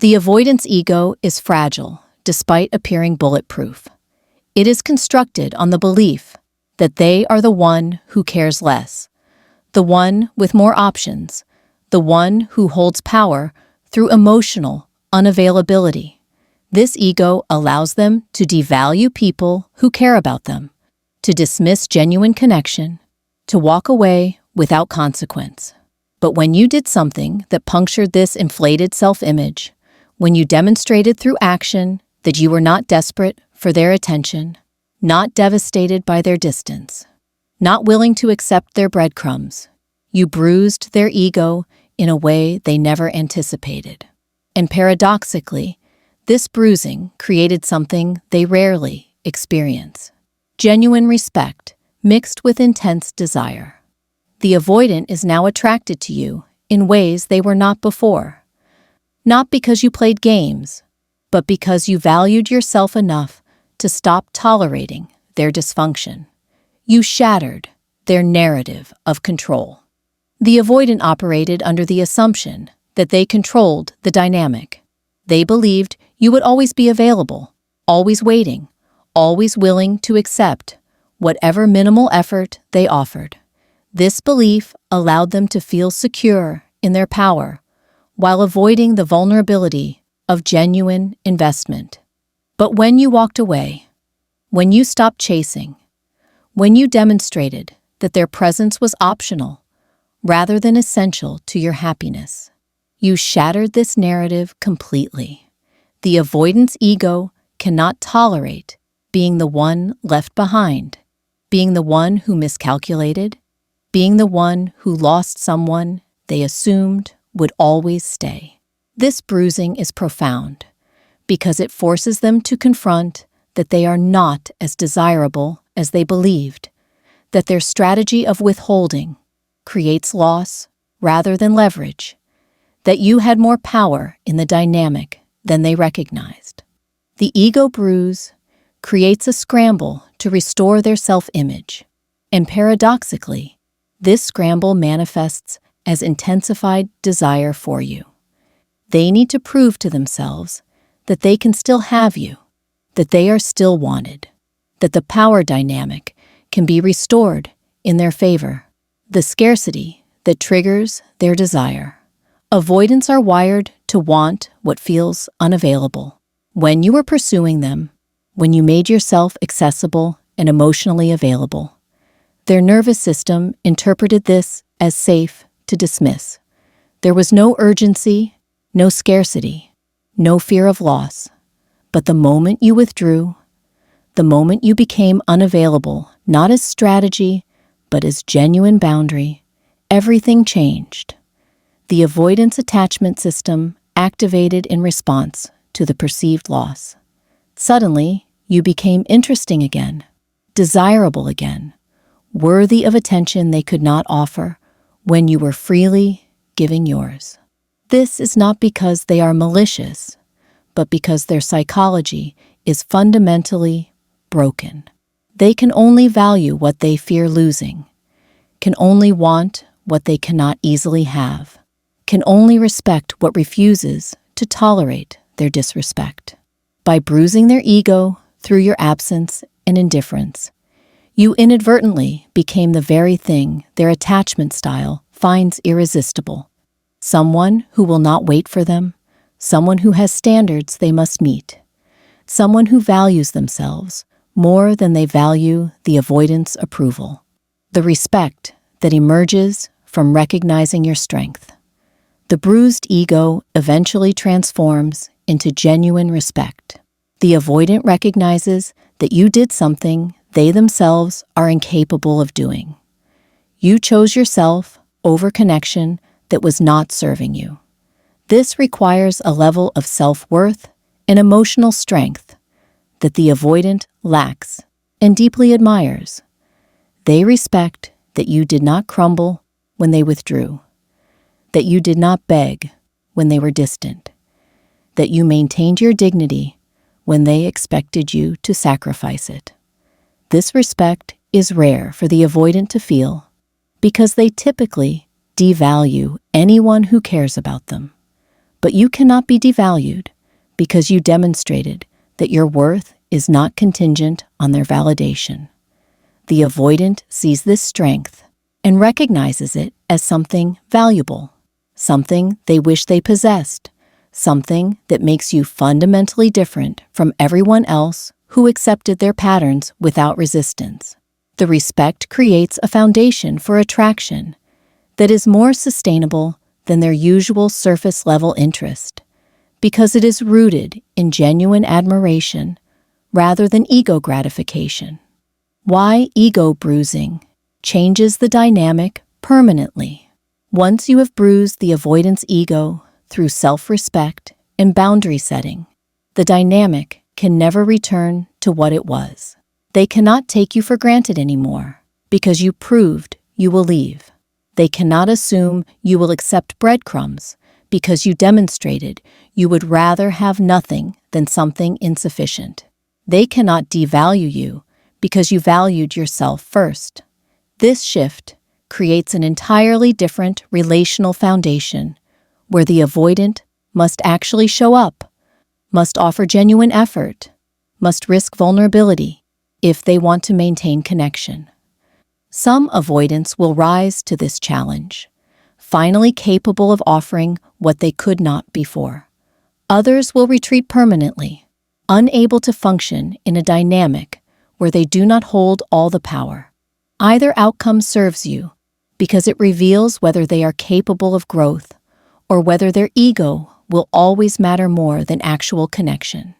The avoidance ego is fragile, despite appearing bulletproof. It is constructed on the belief that they are the one who cares less, the one with more options, the one who holds power through emotional unavailability. This ego allows them to devalue people who care about them, to dismiss genuine connection, to walk away without consequence. But when you did something that punctured this inflated self-image, when you demonstrated through action that you were not desperate for their attention, not devastated by their distance, not willing to accept their breadcrumbs, you bruised their ego in a way they never anticipated. And paradoxically, this bruising created something they rarely experience: genuine respect mixed with intense desire. The avoidant is now attracted to you in ways they were not before. Not because you played games, but because you valued yourself enough to stop tolerating their dysfunction. You shattered their narrative of control. The avoidant operated under the assumption that they controlled the dynamic. They believed you would always be available, always waiting, always willing to accept whatever minimal effort they offered. This belief allowed them to feel secure in their power while avoiding the vulnerability of genuine investment. But when you walked away, when you stopped chasing, when you demonstrated that their presence was optional rather than essential to your happiness, you shattered this narrative completely. The avoidance ego cannot tolerate being the one left behind, being the one who miscalculated, being the one who lost someone they assumed would always stay. This bruising is profound because it forces them to confront that they are not as desirable as they believed, that their strategy of withholding creates loss rather than leverage, that you had more power in the dynamic than they recognized. The ego bruise creates a scramble to restore their self-image, and paradoxically, this scramble manifests as intensified desire for you. They need to prove to themselves that they can still have you, that they are still wanted, that the power dynamic can be restored in their favor, the scarcity that triggers their desire. Avoidants are wired to want what feels unavailable. When you were pursuing them, when you made yourself accessible and emotionally available, their nervous system interpreted this as safe to dismiss. There was no urgency, no scarcity, no fear of loss. But the moment you withdrew, the moment you became unavailable, not as strategy, but as genuine boundary, everything changed. The avoidance attachment system activated in response to the perceived loss. Suddenly, you became interesting again, desirable again, worthy of attention they could not offer when you were freely giving yours. This is not because they are malicious, but because their psychology is fundamentally broken. They can only value what they fear losing, can only want what they cannot easily have, can only respect what refuses to tolerate their disrespect. By bruising their ego through your absence and indifference, you inadvertently became the very thing their attachment style finds irresistible. Someone who will not wait for them, someone who has standards they must meet, someone who values themselves more than they value the avoidance approval, the respect that emerges from recognizing your strength. The bruised ego eventually transforms into genuine respect. The avoidant recognizes that you did something they themselves are incapable of doing. You chose yourself over connection that was not serving you. This requires a level of self-worth and emotional strength that the avoidant lacks and deeply admires. They respect that you did not crumble when they withdrew, that you did not beg when they were distant, that you maintained your dignity when they expected you to sacrifice it. This respect is rare for the avoidant to feel because they typically devalue anyone who cares about them. But you cannot be devalued because you demonstrated that your worth is not contingent on their validation. The avoidant sees this strength and recognizes it as something valuable, something they wish they possessed, something that makes you fundamentally different from everyone else who accepted their patterns without resistance. The respect creates a foundation for attraction that is more sustainable than their usual surface-level interest, because it is rooted in genuine admiration rather than ego gratification. Why ego bruising changes the dynamic permanently. Once you have bruised the avoidant's ego through self-respect and boundary setting, the dynamic can never return to what it was. They cannot take you for granted anymore because you proved you will leave. They cannot assume you will accept breadcrumbs because you demonstrated you would rather have nothing than something insufficient. They cannot devalue you because you valued yourself first. This shift creates an entirely different relational foundation where the avoidant must actually show up, must offer genuine effort, must risk vulnerability if they want to maintain connection. Some avoidants will rise to this challenge, finally capable of offering what they could not before. Others will retreat permanently, unable to function in a dynamic where they do not hold all the power. Either outcome serves you because it reveals whether they are capable of growth or whether their ego will always matter more than actual connection.